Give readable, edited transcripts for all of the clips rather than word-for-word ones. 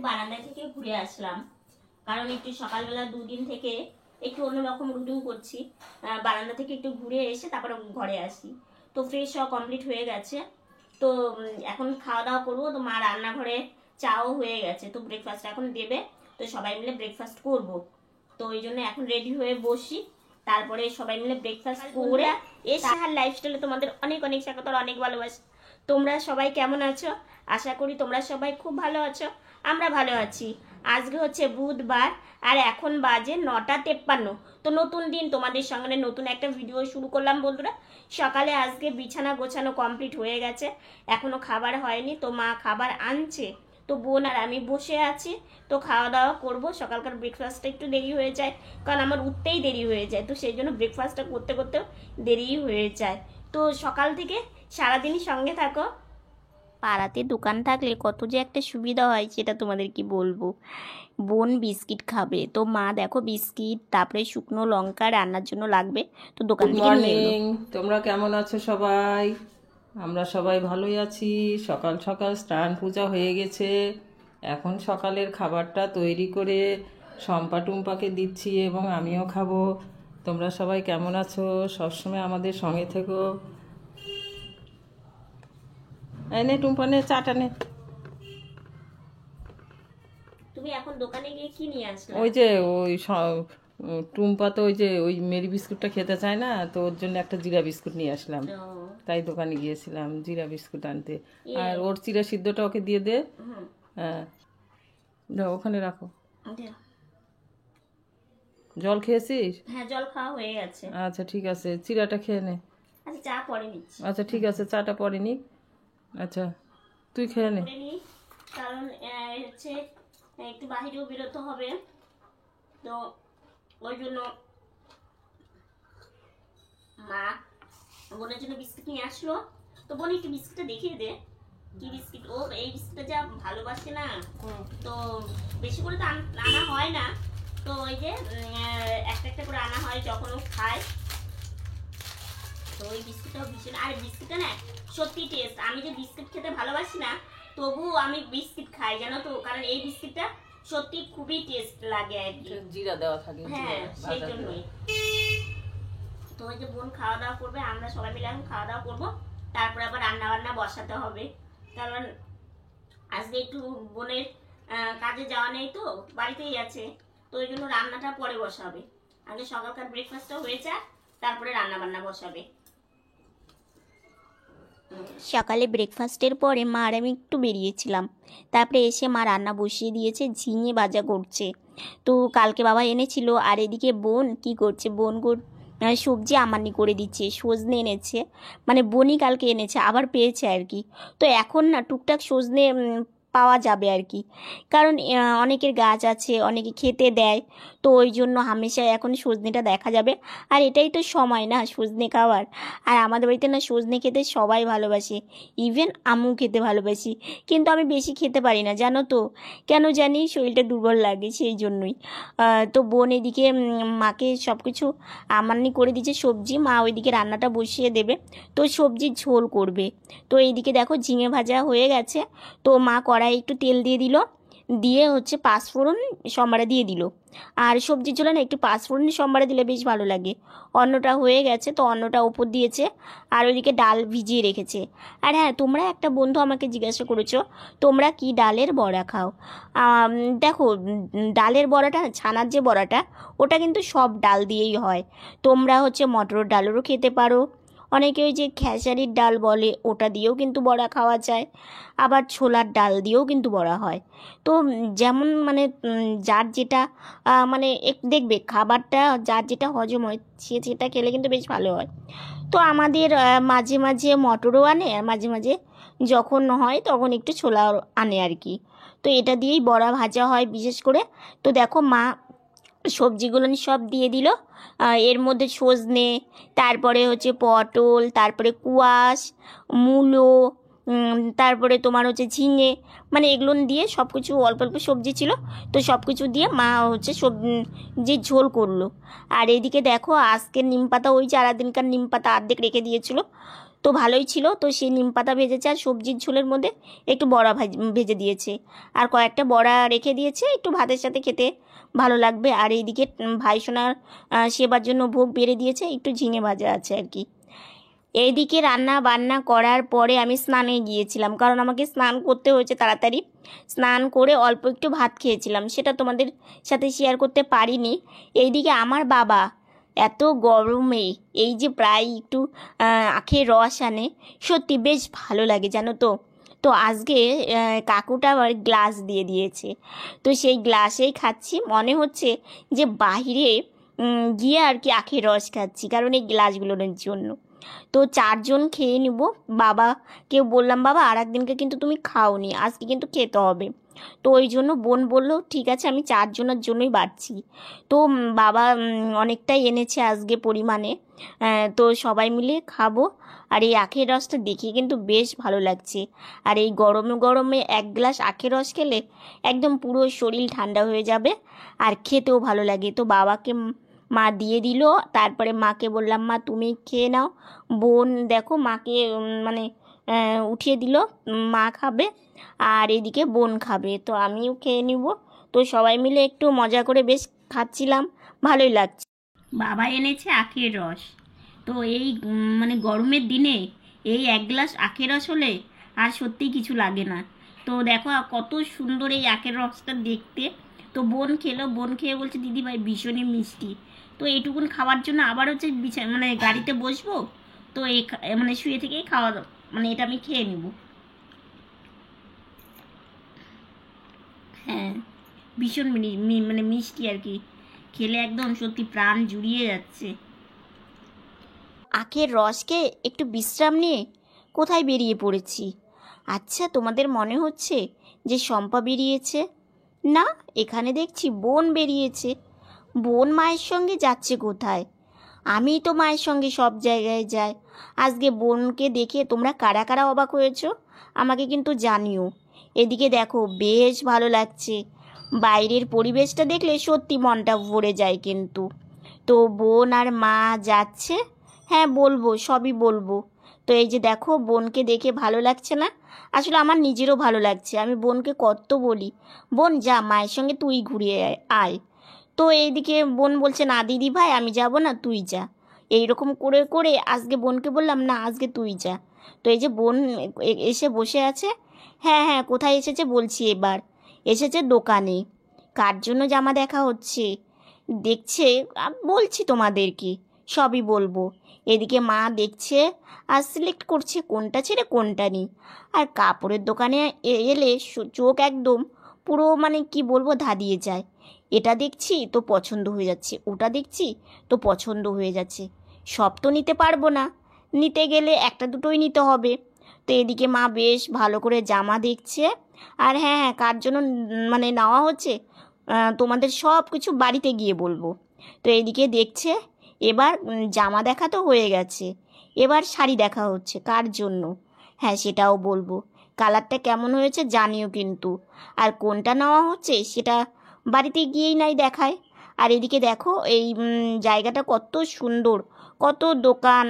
বারান্দা থেকে ঘুরে আসলাম, কারণ একটু সকালবেলা দুদিন থেকে একটু অন্যরকম রুটিন করছি। বারান্দা থেকে একটু ঘুরে এসে তারপরে ঘরে আসি, তো ফ্রেশ হওয়া কমপ্লিট হয়ে গেছে। তো এখন খাওয়া দাওয়া করবো। তো মা রান্নাঘরে চাও হয়ে গেছে, তো ব্রেকফাস্ট এখন দেবে, তো সবাই মিলে ব্রেকফাস্ট করব। তো ওই জন্য এখন রেডি হয়ে বসি, তারপরে সবাই মিলে ব্রেকফাস্ট করে এসে আর লাইফস্টাইলে তোমাদের অনেক অনেক স্বাগত, অনেক ভালোবাসি। তোমরা সবাই কেমন আছো? আশা করি তোমরা সবাই খুব ভালো আছো, আমরা ভালো আছি। আজকে হচ্ছে বুধবার আর এখন বাজে 9:53। তো নতুন দিন, তোমাদের সঙ্গে নতুন একটা ভিডিও শুরু করলাম বন্ধুরা। সকালে আজকে বিছানা গোছানো কমপ্লিট হয়ে গেছে, এখনো খাবার হয়নি, তো মা খাবার আনছে, তো বোন আর আমি বসে আছি। তো খাওয়া দাওয়া করবো। সকালকার ব্রেকফাস্টটা একটু দেরি হয়ে যায়, কারণ আমার উঠতেই দেরি হয়ে যায়, তো সেই জন্য ব্রেকফাস্টটা করতে করতেও দেরি হয়ে যায়। তো সকাল থেকে সারাদিনই সঙ্গে থাকো। পাড়াতে দোকান থাকলে কত যে একটা সুবিধা হয় সেটা তোমাদের কি বলবো। বোন বিস্কিট খাবে, তো মা দেখো বিস্কিট তারপরে শুকনো লঙ্কা রান্নার জন্য লাগবে, তো দোকান থেকে নিয়ে এলো। তোমরা কেমন আছো সবাই? আমরা সবাই ভালোই আছি। সকাল সকাল স্নান পূজা হয়ে গেছে, এখন সকালের খাবারটা তৈরি করে শম্পা টুম্পাকে দিচ্ছি এবং আমিও খাবো। তোমরা সবাই কেমন আছো? সবসময় আমাদের সঙ্গে থেকো। নে টুম্পা, নে চাটা নে। তুমি এখন দোকানে গিয়ে কি নিয়ে আসলে? ওই যে টুম্পা তো ওই মেরি বিস্কুটটা খেতে চায় না, তো ওর জন্য একটা জিরা বিস্কুট নিয়ে আসলাম, তাই দোকানে গিয়েছিলাম জিরা বিস্কুট আনতে। আর ওর চিরা সিদ্ধটা ওকে দিয়ে দে। হ্যাঁ দাও, ওখানে রাখো। জল খেয়েছিস? হ্যাঁ, জল খাওয়া হয়ে গেছে। আচ্ছা ঠিক আছে, চিরাটা খেয়ে নে। আচ্ছা, চা পরে নিচ্ছি। আচ্ছা ঠিক আছে, চাটা পরে নি। আচ্ছা তুই খেয়ে নে। কারণ হচ্ছে একটু বাহিরেও বেরোতে হবে, তো ওই জন্য মা বোনের জন্য বিস্কিট নিয়ে আসলো। তো বোন একটু বিস্কিটটা দেখিয়ে দে, কি বিস্কিট। ও এই বিস্কিটটা যা ভালোবাসে না, তো বেশি করে তো আনা হয় না, তো ওই যে একটা একটা করে আনা হয় যখন ও খায়। তো ওই বিস্কিটটাও ভীষণ, আর বিস্কিটটা না সত্যি টেস্ট। আমি যে বিস্কিট খেতে ভালোবাসি না, তবু আমি বিস্কিট খাই জানো তো, কারণ এই বিস্কিটটা সত্যি খুবই টেস্ট লাগে আর কি, জিরা দেওয়া থাকে। হ্যাঁ সেই জন্যই। তো ওই যে বোন খাওয়া দাওয়া করবে, আমরা সবাই মিলে এখন খাওয়া দাওয়া করবো, তারপরে আবার রান্না বান্না বসাতে হবে, কারণ আজকে একটু বোনের কাজে যাওয়া নেই, তো বাড়িতেই আছে, তো ওই জন্য রান্নাটা পরে বসাবে। আগে সকালকার ব্রেকফাস্টটা হয়ে যায়, তারপরে রান্না বান্না বসাবে। সকালে ব্রেকফাস্টের পরে মা আর আমি একটু বেরিয়েছিলাম, তারপরে এসে মা রান্না বসিয়ে দিয়েছে, ঝিঙে ভাজা করছে। তো কালকে বাবা এনেছিল, আর এদিকে বোন কি করছে, বোন সবজি আমানি করে দিচ্ছে, সজনে এনেছে, মানে বোনই কালকে এনেছে আবার পেয়েছে আর কি। তো এখন না টুকটাক সজনে পাওয়া যাবে আর কি, কারণ অনেকের গাছ আছে, অনেকে খেতে দেয়, তো ওই জন্য হামেশা এখন সজনেটা দেখা যাবে। আর এটাই তো সময় না সজনে খাওয়ার। আর আমাদের বাড়িতে না সজনে খেতে সবাই ভালোবাসে, ইভেন আমিও খেতে ভালোবাসি, কিন্তু আমি বেশি খেতে পারি না জানো তো, কেন জানি শরীরটা দুর্বল লাগে সেই জন্যই। তো বোন এদিকে মাকে সব কিছু আমানি করে দিচ্ছে সবজি, মা ওইদিকে রান্নাটা বসিয়ে দেবে, তো সবজির ঝোল করবে। তো এইদিকে দেখো ঝিঙে ভাজা হয়ে গেছে, তো মা কড়াই একটু তেল দিয়ে দিল, দিয়ে হচ্ছে পাঁচফোড়ন সম্বারে দিয়ে দিল। আর সবজির ঝোলে না একটু পাঁচফোড়ন সম্বারে দিলে বেশ ভালো লাগে। অন্নটা হয়ে গেছে, তো অন্নটা ওপর দিয়েছে, আর ওইদিকে ডাল ভিজিয়ে রেখেছে। আর হ্যাঁ, তোমরা একটা বন্ধু আমাকে জিজ্ঞাসা করেছো তোমরা কি ডালের বড়া খাও। দেখো, ডালের বড়াটা, ছানার যে বড়াটা, ওটা কিন্তু সব ডাল দিয়েই হয়। তোমরা হচ্ছে মটরের ডালেরও খেতে পারো, অনেকে ওই যে খেসারির ডাল বলে ওটা দিয়েও কিন্তু বড়া খাওয়া যায়, আবার ছোলার ডাল দিয়েও কিন্তু বড়া হয়। তো যেমন মানে যার যেটা মানে দেখবে খাবারটা যার যেটা হজম হয় সে সেটা খেলে কিন্তু বেশ ভালো হয়। তো আমাদের মাঝে মাঝে মটরও আনে, আর মাঝে মাঝে যখন হয় তখন একটু ছোলাও আনে আর কি। তো এটা দিয়েই বড়া ভাজা হয় বিশেষ করে। তো দেখো মা সবজিগুলো সব দিয়ে দিল, এর মধ্যে সজনে, তারপরে হচ্ছে পটল, তারপরে কুয়াশ, মূলো, তারপরে তোমার হচ্ছে ঝিঙে, মানে এগুলো দিয়ে সব কিছু অল্প অল্প সবজি ছিল, তো সব কিছু দিয়ে মা হচ্ছে সবজি ঝোল করলো। আর এদিকে দেখো আজকের নিম পাতা, ওই 4 দিনকার নিম পাতা অর্ধেক রেখে দিয়েছিল, তো ভালোই ছিল। তো সে নিম পাতা ভেজেছে আর সবজির ঝোলের মধ্যে একটু বড়া ভেজে দিয়েছে, আর কয়েকটা বড়া রেখে দিয়েছে, একটু ভাতের সাথে খেতে ভালো লাগবে। আর এইদিকে ভাইসোনার সেবার জন্য ভোগ বেড়ে দিয়েছে, একটু ঝিঙে ভাজা আছে আর কি। এইদিকে রান্না বান্না করার পরে আমি স্নানে গিয়েছিলাম, কারণ আমাকে স্নান করতে হয়েছে তাড়াতাড়ি। স্নান করে অল্প একটু ভাত খেয়েছিলাম, সেটা তোমাদের সাথে শেয়ার করতে পারিনি। এইদিকে আমার বাবা এত গরমে এই যে প্রায় একটু আখের রস আনে, সত্যি বেশ ভালো লাগে জানো তো। তো আজকে কাকুটা আবার গ্লাস দিয়ে দিয়েছে, তো সেই গ্লাসেই খাচ্ছি, মনে হচ্ছে যে বাইরে গিয়ে আর কি আখের রস খাচ্ছি, কারণ এই গ্লাসগুলোর জন্য। তো 4 জন খেয়ে নিব। বাবাকে বললাম, বাবা আর একদিনকে কিন্তু তুমি খাওনি, আজকে কিন্তু খেতে হবে। তো ওই জন্য বোন বললো ঠিক আছে, আমি 4 জনের জন্যই বাড়ছি। তো বাবা অনেকটাই এনেছে আজকে পরিমাণে, তো সবাই মিলে খাবো। আর এই আখের রসটা দেখে কিন্তু বেশ ভালো লাগছে। আর এই গরমে গরমে 1 গ্লাস আখের রস খেলে একদম পুরো শরীর ঠান্ডা হয়ে যাবে, আর খেতেও ভালো লাগে। তো বাবাকে মা দিয়ে দিল, তারপরে মাকে বললাম মা তুমি খেয়ে নাও। বোন দেখো মাকে মানে উঠিয়ে দিল, মা খাবে আর এদিকে বোন খাবে, তো আমিও খেয়ে নিব। তো সবাই মিলে একটু মজা করে বেশ খাচ্ছিলাম, ভালোই লাগছে। বাবা এনেছে আখের রস, তো এই মানে গরমের দিনে এই 1 গ্লাস আখের রস হলে আর সত্যিই কিছু লাগে না। তো দেখো কত সুন্দর এই আখের রসটা দেখতে। তো বোন খেলো, বোন খেয়ে বলছে দিদি ভাই ভীষণই মিষ্টি। তো এইটুকুন খাওয়ার জন্য আবার হচ্ছে মানে গাড়িতে বসবো, তো এই মানে শুয়ে থেকেই খাওয়া মানে এটা আমি খেয়ে নিব। হ্যাঁ, ভীষণ মানে মিষ্টি আর কি, খেলে একদম সত্যি প্রাণ জুড়িয়ে যাচ্ছে। আখের রসকে একটু বিশ্রাম নিয়ে কোথায় বেরিয়ে পড়েছি। আচ্ছা, তোমাদের মনে হচ্ছে যে শম্পা বেরিয়েছে? না, এখানে দেখছি বোন বেরিয়েছে। বোন মায়ের সঙ্গে যাচ্ছে কোথায়? আমি তো মায়ের সঙ্গে সব জায়গায় যাই। আজকে বোনকে দেখে তোমরা কারা কারা অবাক হয়েছো আমাকে কিন্তু জানিও। এদিকে দেখো বেশ ভালো লাগছে, বাইরের পরিবেশটা দেখলে সত্যি মনটা ভরে যায় কিন্তু। তো বোন আর মা যাচ্ছে, হ্যাঁ বলবো, সবই বলবো। তো এই যে দেখো বোনকে দেখে ভালো লাগছে না? আসলে আমার নিজেরও ভালো লাগছে। আমি বোনকে কত বলি, বোন যা মায়ের সঙ্গে তুই ঘুরে আয়। তো এইদিকে বোন বলছে না দিদি ভাই আমি যাব না, তুই যা। এইরকম করে করে আজকে বোনকে বললাম না আজকে তুই যা। তো এই যে বোন এসে বসে আছে। হ্যাঁ হ্যাঁ, কোথায় এসেছে বলছি এবার। এসেছে দোকানে। কার জন্য জামা দেখা হচ্ছে দেখছে, বলছি তোমাদেরকে, সবই বলবো। এদিকে মা দেখছে আর সিলেক্ট করছে কোনটা ছেড়ে কোনটা নিই। আর কাপড়ের দোকানে এলে চোখ একদম পুরো মানে কি বলবো ধাঁধিয়ে যায়। এটা দেখছি তো পছন্দ হয়ে যাচ্ছে, ওটা দেখছি তো পছন্দ হয়ে যাচ্ছে। সব তো নিতে পারবো না, নিতে গেলে একটা দুটোই নিতে হবে। তো এদিকে মা বেশ ভালো করে জামা দেখছে। আর হ্যাঁ হ্যাঁ, কার জন্য মানে নেওয়া হচ্ছে তোমাদের সব কিছু বাড়িতে গিয়ে বলবো। তো এদিকে দেখছে, এবার জামা দেখা তো হয়ে গেছে, এবার শাড়ি দেখা হচ্ছে কার জন্য, হ্যাঁ সেটাও বলবো। কালারটা কেমন হয়েছে জানিও কিন্তু। আর কোনটা নেওয়া হচ্ছে সেটা বাড়িতে গিয়েই নাই দেখায়। আর এদিকে দেখো এই জায়গাটা কত সুন্দর, কত দোকান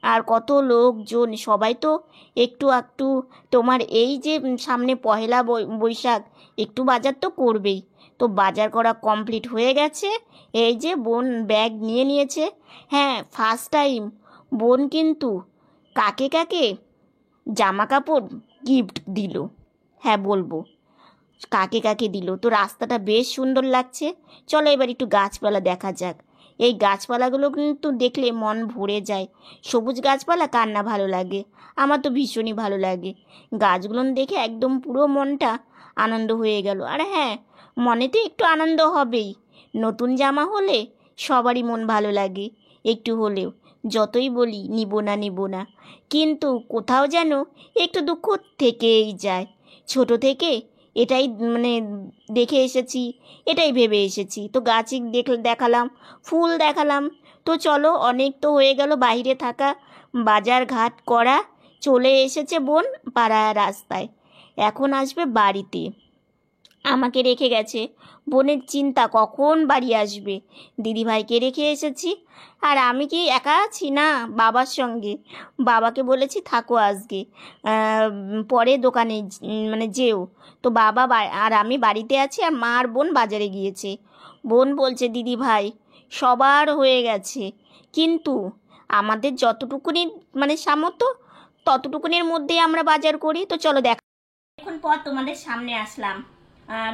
আর কত লোকজন, সবাই তো একটু একটু তোমার এই যে সামনে পহেলা বৈশাখ, একটু বাজার তো করবেই। তো বাজার করা কমপ্লিট হয়ে গেছে। এই যে বোন ব্যাগ নিয়ে নিয়েছে। হ্যাঁ, ফার্স্ট টাইম বোন কিন্তু কাকে কাকে জামা কাপড় গিফট দিল, হ্যাঁ বলবো কাকে কাকে দিল। তো রাস্তাটা বেশ সুন্দর লাগছে। চলো এবার একটু গাছপালা দেখা যাক। এই গাছপালাগুলো কিন্তু দেখলে মন ভরে যায়। সবুজ গাছপালা কার না ভালো লাগে, আমার তো ভীষণই ভালো লাগে। গাছগুলো দেখে একদম পুরো মনটা আনন্দ হয়ে গেল। আর হ্যাঁ, মনেতে একটু আনন্দ হবেই, নতুন জামা হলে সবারই মন ভালো লাগে একটু হলেও। যতই বলি নিব না নিব না, কিন্তু কোথাও যেন একটু দুঃখ থেকেই যায়। ছোট থেকে এটাই মানে দেখে এসেছি, এটাই ভেবে এসেছি। তো গাছই দেখালাম, ফুল দেখালাম। তো চলো অনেক তো হয়ে গেল বাইরে থাকা, বাজার ঘাট করা। চলে এসেছে বোন পাড়া রাস্তায়, এখন আসবে বাড়িতে। আমাকে রেখে গেছে। বোনের চিন্তা কখন বাড়ি আসবে। দিদিভাইকে রেখে এসেছি, আর আমি কি একা আছি? না, বাবার সঙ্গে। বাবাকে বলেছি থাকো আজকে, পরে দোকানে মানে যেও। তো বাবা আর আমি বাড়িতে আছি, আর মা আর বোন বাজারে গিয়েছে। বোন বলছে দিদিভাই সবার হয়ে গেছে, কিন্তু আমাদের যতটুকুনি মানে সামর্থ্য ততটুকুনির মধ্যেই আমরা বাজার করি। তো চলো দেখ। এখন পর তোমাদের সামনে আসলাম।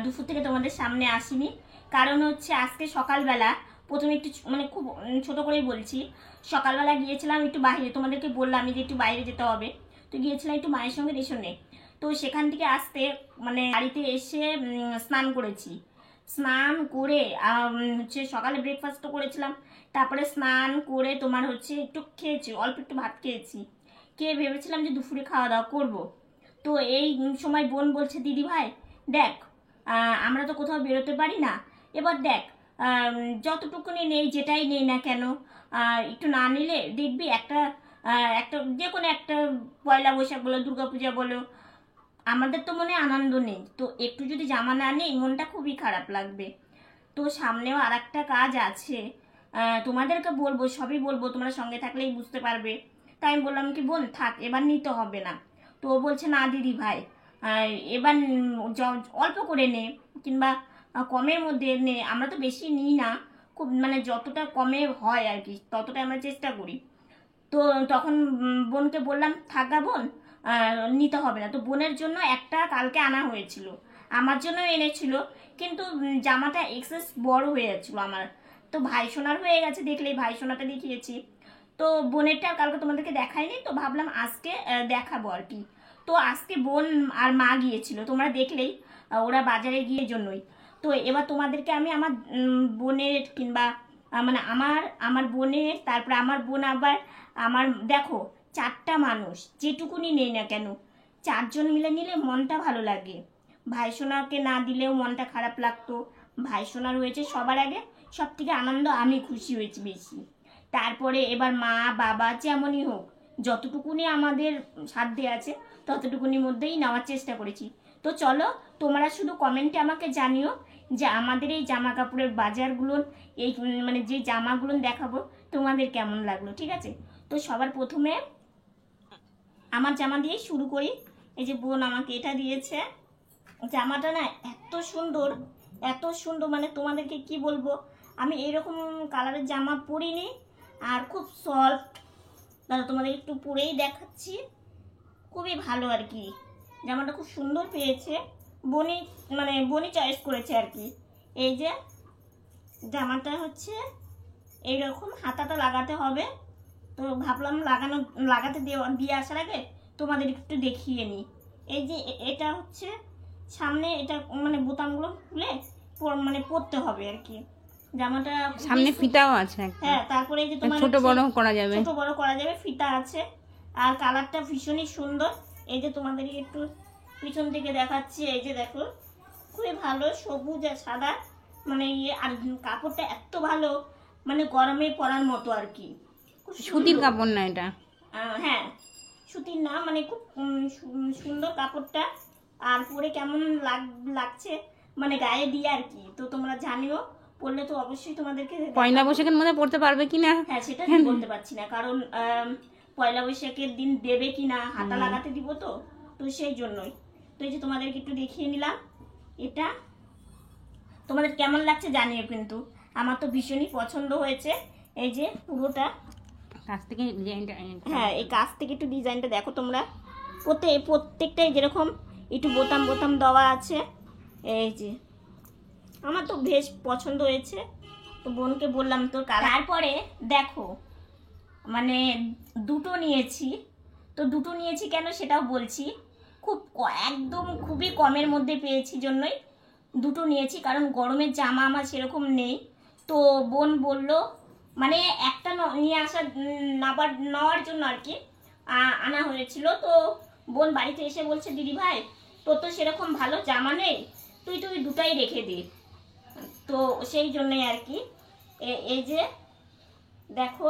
দুপুর থেকে তোমাদের সামনে আসিনি, কারণ হচ্ছে আজকে সকালবেলা প্রথমে একটু মানে খুব ছোট করেই বলছি, সকালবেলা গিয়েছিলাম একটু বাইরে, তোমাদেরকে বললাম যে একটু বাইরে যেতে হবে, তো গিয়েছিলাম একটু মায়ের সঙ্গে রেশনে। তো সেখান থেকে আসতে মানে বাড়িতে এসে স্নান করেছি। স্নান করে হচ্ছে সকালে ব্রেকফাস্টও করেছিলাম, তারপরে স্নান করে তোমার হচ্ছে একটু খেয়েছি, অল্প একটু ভাত খেয়েছি, খেয়ে ভেবেছিলাম যে দুপুরে খাওয়া দাওয়া করবো। তো এই সময় বোন বলছে দিদি ভাই দেখ, আমরা তো কোথাও বেরোতে পারি না, এবার দেখ যতটুকুনি নেই যেটাই নেই না কেন, একটু না নিলে দেখবি একটা একটা যে কোনো একটা পয়লা বৈশাখ বলো, দুর্গাপূজা বলো, আমাদের তো মনে আনন্দ নেই, তো একটু যদি জামা না নেই মনটা খুবই খারাপ লাগবে। তো সামনেও আর একটা কাজ আছে, তোমাদেরকে বলবো, সবই বলবো, তোমরা সঙ্গে থাকলেই বুঝতে পারবে। তাই আমি বললাম কি বোন থাক, এবার নিতে হবে না। তো ও বলছে না দিদি ভাই এবার অল্প করে নে, কিংবা কমের মধ্যে নে, আমরা তো বেশি নিই না, খুব মানে যতটা কমে হয় আর কি ততটা আমরা চেষ্টা করি। তো তখন বোনকে বললাম থাকা বোন নিতে হবে না। তো বোনের জন্য একটা কালকে আনা হয়েছিল, আমার জন্য এনেছিল, কিন্তু জামাটা এক্সেস বড় হয়ে যাচ্ছিল আমার। তো ভাই সোনার হয়ে গেছে, দেখলেই ভাই সোনাটা দেখিয়েছি। তো বোনেরটা কালকে তোমাদেরকে দেখাইনি, তো ভাবলাম আজকে দেখাবো আর কি। তো আজকে বোন আর মা গিয়েছিল, তোমরা দেখলেই ওরা বাজারে গিয়ে জন্যই। তো এবার তোমাদেরকে আমি আমার বোনের কিংবা মানে আমার বোনের, তারপরে আমার বোন আবার আমার, দেখো 4টা মানুষ যেটুকুনি নেই না কেন, 4জন মিলে নিলে মনটা ভালো লাগে। ভাই সোনাকে না দিলেও মনটা খারাপ লাগতো, ভাই সোনার হয়েছে সবার আগে, সব থেকে আনন্দ আমি খুশি হয়েছি বেশি। তারপরে এবার মা বাবা যেমনই হোক, যতটুকুনি আমাদের সাধ্যে আছে ততটুকুনির মধ্যেই নেওয়ার চেষ্টা করেছি। তো চলো তোমরা শুধু কমেন্টে আমাকে জানিও যে আমাদের এই জামা কাপড়ের বাজারগুলোর এই মানে যে জামাগুলো দেখাবো তোমাদের কেমন লাগলো, ঠিক আছে? তো সবার প্রথমে আমার জামা দিয়েই শুরু করি। এই যে বোন আমাকে এটা দিয়েছে, জামাটা না এত সুন্দর, এত সুন্দর, মানে তোমাদেরকে কি বলবো, আমি এইরকম কালারের জামা পরিনি, আর খুব সফট। দাদা তোমাদের একটু পরেই দেখাচ্ছি, খুবই ভালো আর কি, জামাটা খুব সুন্দর পেয়েছে, বনি চয়েস করেছে আর কি। এই যে জামাটা হচ্ছে এইরকম, হাতাটা লাগাতে হবে, তো ভাবলাম লাগাতে দিয়ে আসার আগে তোমাদের একটু দেখিয়ে নিই। এই যে এটা হচ্ছে সামনে, এটা মানে বোতামগুলো খুলে মানে পরতে হবে আর কি। জামাটা সামনে ফিতাও আছে, হ্যাঁ, তারপরে এই যে তোমার ছোট বড় করা যাবে, ছোট বড় করা যাবে, ফিতা আছে, আর কালারটা ভীষণই সুন্দর। এই যে তোমাদের একটু পিছন থেকে দেখাচ্ছি, এই যে দেখো খুবই ভালো, সবুজ আর সাদা, মানে ইয়ে, আর কাপড়টা এত ভালো, মানে গরমে পরার মতো আর কি, সুতির কাপড় না এটা, হ্যাঁ সুতির না, মানে খুব সুন্দর কাপড়টা। আর পরে কেমন লাগছে মানে গায়ে দিয়ে আর কি, তো তোমরা জানিও, পরলে তো অবশ্যই তোমাদেরকে পয়লা বৈশাখের মধ্যে পড়তে পারবে কিনা, হ্যাঁ সেটা বলতে পারছি না, কারণ পয়লা বৈশাখের দিন দেবে কিনা, হাতা লাগাতে দিব, তো সেই জন্যই। তো এই যে তোমাদেরকে একটু দেখিয়ে নিলাম, এটা তোমাদের কেমন লাগছে জানিও কিন্তু, আমার তো ভীষণই পছন্দ হয়েছে। এই যে পুরোটা কাছ থেকে ডিজাইনটা, হ্যাঁ এই কাছ থেকে একটু ডিজাইনটা দেখো তোমরা, প্রত্যেকটাই যেরকম একটু বোতাম বোতাম দেওয়া আছে। এই যে আমার তো বেশ পছন্দ হয়েছে, তো বোনকে বললাম তো তারপরে দেখো মানে দুটো নিয়েছি, তো দুটো নিয়েছি কেন সেটাও বলছি, একদম খুবই কমের মধ্যে পেয়েছি জন্যই দুটো নিয়েছি, কারণ গরমের জামা আমার সেরকম নেই। তো বোন বলল মানে একটা নিয়ে আসা নেওয়ার জন্য আর কি আনা হয়েছিল। তো বোন বাড়িতে এসে বলছে দিদি ভাই তোর তো সেরকম ভালো জামা নেই, তুই দুটাই রেখে দে। তো সেই জন্যই আর কি। এই যে দেখো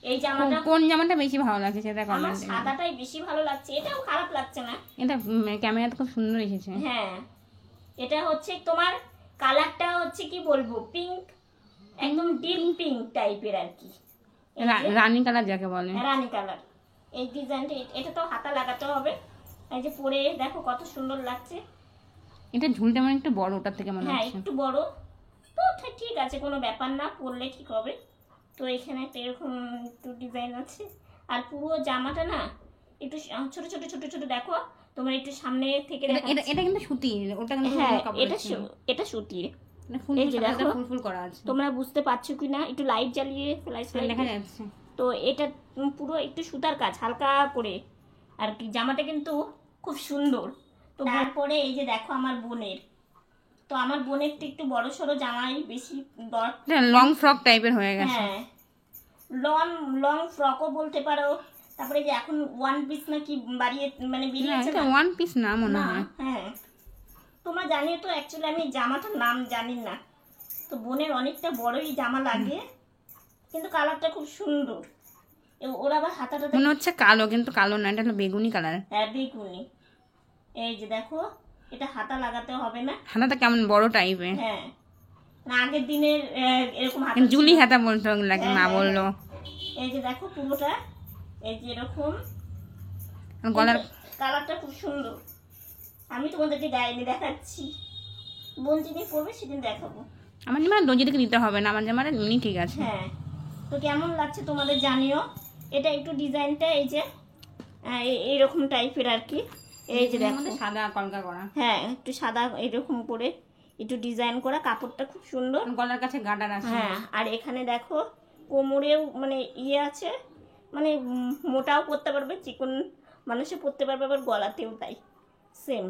এই জামাটা, কোন জামাটা বেশি ভালো লাগছে সেটা আমার কমেন্টে, সাদাটাই বেশি ভালো লাগছে, এটাও খারাপ লাগছে না, এটা ক্যামেরাতে খুব সুন্দর এসেছে। হ্যাঁ এটা হচ্ছে তোমার কালারটা হচ্ছে কি বলবো, পিঙ্ক, একদম ডিপ পিঙ্ক টাইপের আর কি, রানী কালার যাকে বলে। রানী কালার। এই ডিজাইনটা, এটা তো হাতা লাগাতে হবে। এই যে পরে দেখো কত সুন্দর লাগছে। এটা ঝুলটা মানে একটু বড়, ওটার থেকে মনে হ্যাঁ হচ্ছে। একটু বড় তো ঠিক আছে, কোনো ব্যাপার না, পরলে ঠিক হবে। তো এখানে একটা এরকম একটু ডিজাইন আছে। আর পুরো জামাটা না একটু ছোট ছোট ছোট ছোট, দেখো তোমার একটু সামনে থেকে এটা এটা কিন্তু সুতির, ওটা কিন্তু হ্যাঁ কাপড়। এটা সুতির। ফুল এই যে দেখো ফুল ফুল করা আছে, তোমরা বুঝতে পারছো কি না, একটু লাইট জ্বালিয়ে ফ্ল্যাশ দেখা যাচ্ছে। তো এটা পুরো একটু সুতার কাজ হালকা করে আর কি, জামাটা কিন্তু খুব সুন্দর। তো তারপরে এই যে দেখো আমার বোনের, তো আমার বোনের একটু বড় সড়ো জামাই বেশি দরকার। লং ফ্রক টাইপের হয়ে গেছে। হ্যাঁ লং লং ফ্রকও বলতে পারো। তারপরে যে এখন ওয়ান পিস না কি বাড়িয়ে মানে বেরিয়েছে না, ওয়ান পিস না মনে না, হয়। হ্যাঁ তোমরা জানিও তো, অ্যাকচুয়ালি আমি জামাটার নাম জানি না। তো বোনের অনেকটা বড়ই জামা লাগে, কিন্তু কালারটা খুব সুন্দর। ওরা আবার হাতাটা মনে হচ্ছে কালো, কিন্তু কালো না, এটা হলো বেগুনি কালার। হ্যাঁ বেগুনি। এই যে দেখো এটা হাতা লাগাতে হবে না। হাতাটা কেমন বড় টাইপের। হ্যাঁ না আগের দিনের এরকম হাতা জুলি ছিল। হাতা বলতে লাগে, মা বললো। এই যে দেখো পুরোটা এই যে এরকম গলার কালারটা খুব সুন্দর। আমি তোমাদেরকে গায়ে নিয়ে দেখাচ্ছি, বোন যেদিন পরবে সেদিন দেখাবো। আমার জামা দর্জিকে দিতে হবে না, আমার জামাটা এমনি ঠিক আছে। হ্যাঁ তো কেমন লাগছে তোমাদের জানিও। এটা একটু ডিজাইনটা এই যে এইরকম টাইপের আর কি। এই যে দেখো সাদা কলকা করা, হ্যাঁ একটু সাদা এরকম করে একটু ডিজাইন করা, কাপড়টা খুব সুন্দর। গলার কাছে গার্ডার আছে। হ্যাঁ আর এখানে দেখো কোমরেও মানে ইয়ে আছে, মানে মোটাও পরতে পারবে, চিকন মানুষে পরতে পারবে, আবার গলাতেও তাই সেম।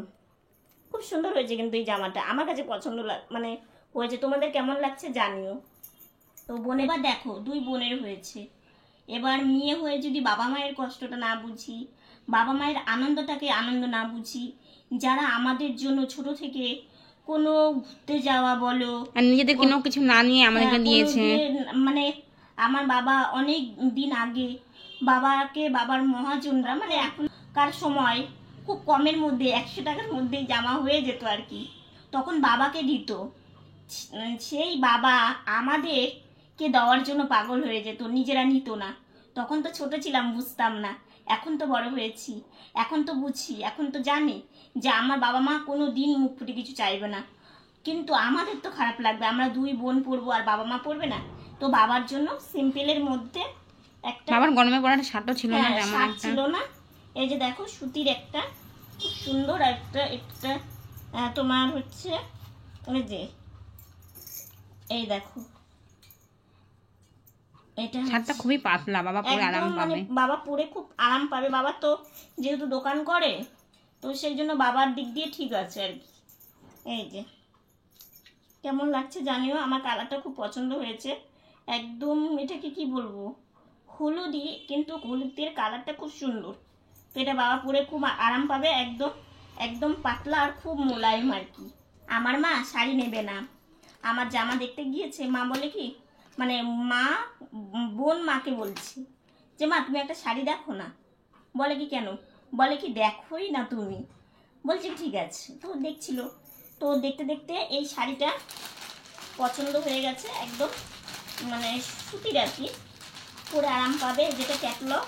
খুব সুন্দর হয়েছে কিন্তু এই জামাটা, আমার কাছে পছন্দ মানে হয়েছে। তোমাদের কেমন লাগছে জানিও। তো বোন এবার দেখো দুই বোনের হয়েছে, এবার মেয়ে হয়ে যদি বাবা মায়ের কষ্টটা না বুঝি, বাবা মায়ের আনন্দটাকে আনন্দ না বুঝি, যারা আমাদের জন্য ছোট থেকে কোনো ঘুরতে যাওয়া বলো আর নিজেদের কোনো কিছু না নিয়ে আমাদেরকে দিয়েছে। মানে আমার বাবা অনেক দিন আগে বাবাকে, বাবার মহাজনরা মানে এখনকার সময় খুব কমের মধ্যে 100 টাকার মধ্যেই জামা হয়ে যেত আর কি, তখন বাবাকে দিত। সেই বাবা আমাদেরকে দেওয়ার জন্য পাগল হয়ে যেত, নিজেরা নিত না। তখন তো ছোট ছিলাম, বুঝতাম না। এখন তো বড় হয়েছি, এখন তো বুঝি, এখন তো জানি যে আমার বাবা মা কোনো দিন মুখ ফুটে কিছু চাইবে না। কিন্তু আমাদের তো খারাপ লাগবে, আমরা দুই বোন পরবো আর বাবা মা পরবে না। তো বাবার জন্য সিম্পলের মধ্যে একটা, বাবার গরমে পড়াটা শার্টও ছিল না, তেমন শার্ট একটা ছিল না। এই যে দেখো সুতির একটা খুব সুন্দর একটা একটা তোমার হচ্ছে ওই যে এই দেখো এটা শার্টটা খুবই পাতলা, বাবা পরে আরাম একদম মানে পাবে। বাবা পরে খুব আরাম পাবে। বাবা তো যেহেতু দোকান করে, তো সেই জন্য বাবার দিক দিয়ে ঠিক আছে আর কি। এই যে কেমন লাগছে জানিও, আমার কালারটা খুব পছন্দ হয়েছে একদম। এটাকে কি বলবো, হলুদি, কিন্তু হলুদের কালারটা খুব সুন্দর। তো এটা বাবা পরে খুব আরাম পাবে, একদম একদম পাতলা আর খুব মোলায়েম আর কি। আমার মা শাড়ি নেবে না, আমার জামা দেখতে গিয়েছে, মা বলে কি মানে মা বোন মাকে বলছি যে মা তুমি একটা শাড়ি দেখো না। বলে কি কেন, বলে কি দেখোই না তুমি। বলছি ঠিক আছে, তো দেখছিল। তো দেখতে দেখতে এই শাড়িটা পছন্দ হয়ে গেছে, একদম মানে সুতির আর কি, পরে আরাম পাবে, যেটা ক্যাটলগ।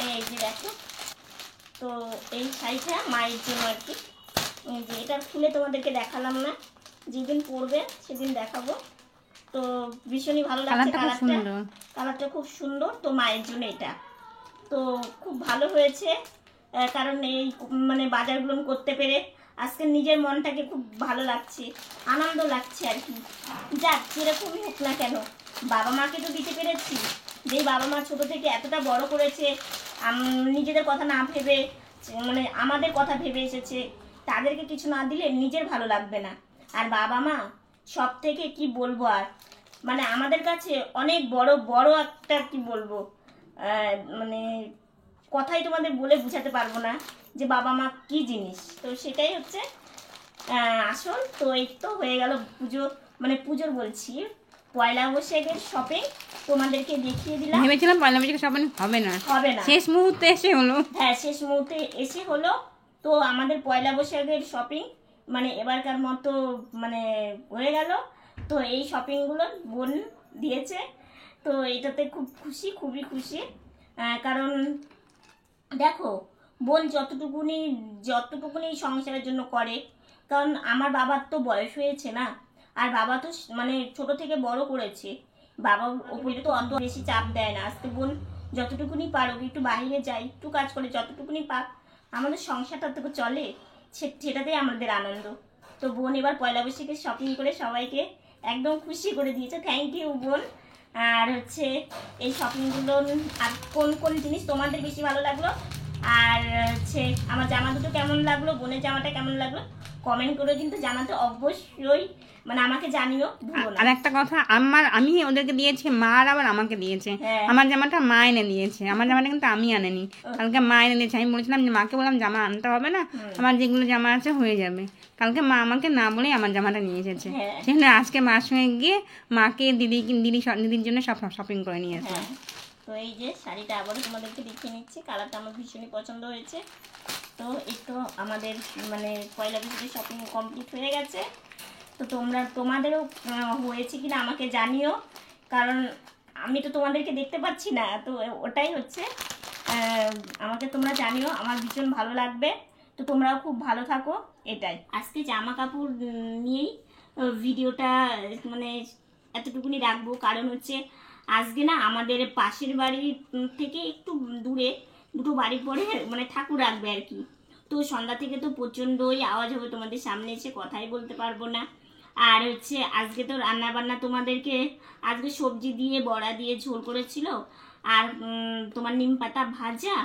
এই যে দেখো, তো এই শাড়িটা মায়ের জন্য আর কি। এই যে এটা খুলে তোমাদেরকে দেখালাম না, যেদিন পরবে সেদিন দেখাবো। তো ভীষণই ভালো লাগছে কালারটা খুব সুন্দর। তো মায়ের জন্য এটা তো খুব ভালো হয়েছে, কারণ এই মানে বাজারগুলো করতে পেরে আজকে নিজের মনটাকে খুব ভালো লাগছে, আনন্দ লাগছে আর কি। যাক যেরকমই হোক না কেন, বাবা মাকে তো দিতে পেরেছি। যেই বাবা মা ছোট থেকে এতটা বড় করেছে, নিজেদের কথা না ভেবে মানে আমাদের কথা ভেবে এসেছে, তাদেরকে কিছু না দিলে নিজের ভালো লাগবে না। আর বাবা মা সব থেকে কি বলবো, আর মানে আমাদের কাছে অনেক বড় বড় একটা কি বলবো মানে কথাই তোমাদের বলে বোঝাতে পারবো না যে বাবা মা কি জিনিস। তো সেটাই হচ্ছে আসল। তো এই তো হয়ে গেল পুজো, মানে পুজোর বলছি পয়লা বৈশাখের শপিং তোমাদেরকে দেখিয়ে দিলাম। ভেবেছিলাম পয়লা বৈশাখের শপিং হবে না, শেষ মুহূর্তে এসে হলো। হ্যাঁ শেষ মুহূর্তে এসে হলো। তো আমাদের পয়লা বৈশাখের শপিং মানে এবারকার মতো মানে হয়ে গেল। তো এই শপিংগুলো বোন দিয়েছে, তো এটাতে খুব খুশি, খুবই খুশি। কারণ দেখো বোন যতটুকুনি সংসারের জন্য করে, কারণ আমার বাবার তো বয়স হয়েছে না, আর বাবা তো মানে ছোট থেকে বড় করেছে, বাবার ওপরে তো অত বেশি চাপ দেয় না। আজকে বোন যতটুকুনি পারুক, একটু বাইরে যাই, একটু কাজ করে যতটুকুনি পাক, আমাদের সংসারটা তো চলে, সেটাতেই আমাদের আনন্দ। তো বোন এবার পয়লা বৈশাখে শপিং করে সবাইকে একদম খুশি করে দিয়েছে। থ্যাংক ইউ বোন। আর হচ্ছে এই শপিংগুলো আর কোন কোন জিনিস তোমাদের বেশি ভালো লাগলো, আর হচ্ছে আমার জামা দুটো কেমন লাগলো, বোনের জামাটা কেমন লাগলো, কমেন্ট করে কিন্তু জানাতে অবশ্যই, মানে আমাকে জানিও, ভুলো না। আর একটা কথা, আমি ওদেরকে দিয়েছি, মা আর আবার আমাকে দিয়েছে। হ্যাঁ। আমার জামাটা মা এনে দিয়েছে, আমার জামাটা কিন্তু আমি আনেনি, কালকে মা এনে দিয়েছে। আমি বলেছিলাম যে মাকে বললাম জামা আনতে হবে না, আমার যেগুলো জামা আছে হয়ে যাবে। কালকে মা আমাকে না বলেই আমার জামাটা নিয়ে এসেছে। হ্যাঁ। সেখানে আজকে মার সঙ্গে গিয়ে মাকে দিদির জন্য সব শপিং করে নিয়ে এসেছে। হ্যাঁ, তো এই যে শাড়িটা আবারও তোমাদেরকে দেখিয়ে নিচ্ছি, কালারটা আমার ভীষণই পছন্দ হয়েছে। তো এই তো আমাদের মানে পয়লা বৈশাখের শপিং কমপ্লিট হয়ে গেছে। তো তোমাদেরও হয়েছে কিনা আমাকে জানিও, কারণ আমি তো তোমাদেরকে দেখতে পাচ্ছি না, তো ওটাই হচ্ছে, আমাকে তোমরা জানিও, আমার ভীষণ ভালো লাগবে। তো তোমরাও খুব ভালো থাকো, এটাই। আজকে জামা কাপড় নিয়েই ভিডিওটা মানে এতটুকুনি রাখবো, কারণ হচ্ছে আজকে না আমাদের পাশের বাড়ি থেকে একটু দূরে দুটো বাড়ি পরে মানে ঠাকুর রাখবে আর কি। তো সন্ধ্যা থেকে তো প্রচণ্ডই আওয়াজ হবে, তোমাদের সামনে এসে কথাই বলতে পারবো না। আর হচ্ছে আজকে তো রান্না বান্না তোমাদেরকে, আজকে সবজি দিয়ে বড়া দিয়ে ঝোল করেছিল, আর তোমার নিম পাতা ভাজা,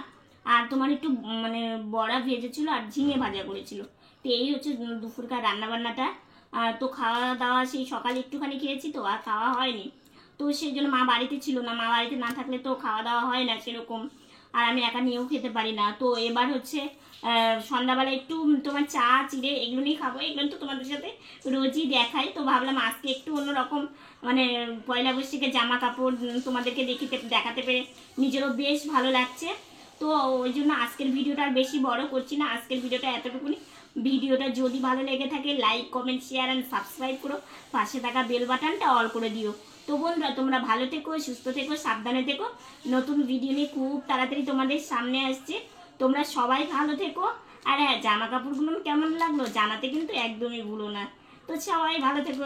আর তোমার একটু মানে বড়া ভেজেছিল, আর ঝিঙে ভাজা করেছিল। তো এই হচ্ছে দুপুরকার রান্নাবান্নাটা। তো খাওয়া দাওয়া সেই সকালে একটুখানি খেয়েছি, তো আর খাওয়া হয়নি। তো সেই জন্য মা বাড়িতে ছিল না, মা বাড়িতে না থাকলে তো খাওয়া দাওয়া হয় না সেরকম, আর আমি একা নিয়েও খেতে পারি না। তো এবার হচ্ছে সন্ধ্যাবেলা একটু তোমার চা চিড়ে এগুলো নিয়ে খাবো, এগুলো তো তোমাদের সাথে রোজই দেখাই। তো ভাবলাম আজকে একটু অন্যরকম, মানে পয়লা বৈশাখের জামা কাপড় তোমাদেরকে দেখাতে পেরে নিজেরও বেশ ভালো লাগছে। তো ওই জন্য আজকের ভিডিওটা আর বেশি বড় করছি না, আজকের ভিডিওটা এতটুকুনি। ভিডিওটা যদি ভালো লেগে থাকে like comment share and subscribe করো, পাশে থাকা বেল বাটনটা অল করে দিও। তো বন্ধুরা তোমরা ভালো থেকো, সুস্থ থেকো, সাবধানে থেকো। নতুন ভিডিও নিয়ে খুব তাড়াতাড়ি তোমাদের সামনে আসছে। তোমরা সবাই ভালো থেকো। আর হ্যাঁ, জামা কাপড়গুলো কেমন লাগলো জানাতে কিন্তু একদমই ভুলো না। তো সবাই ভালো থেকো।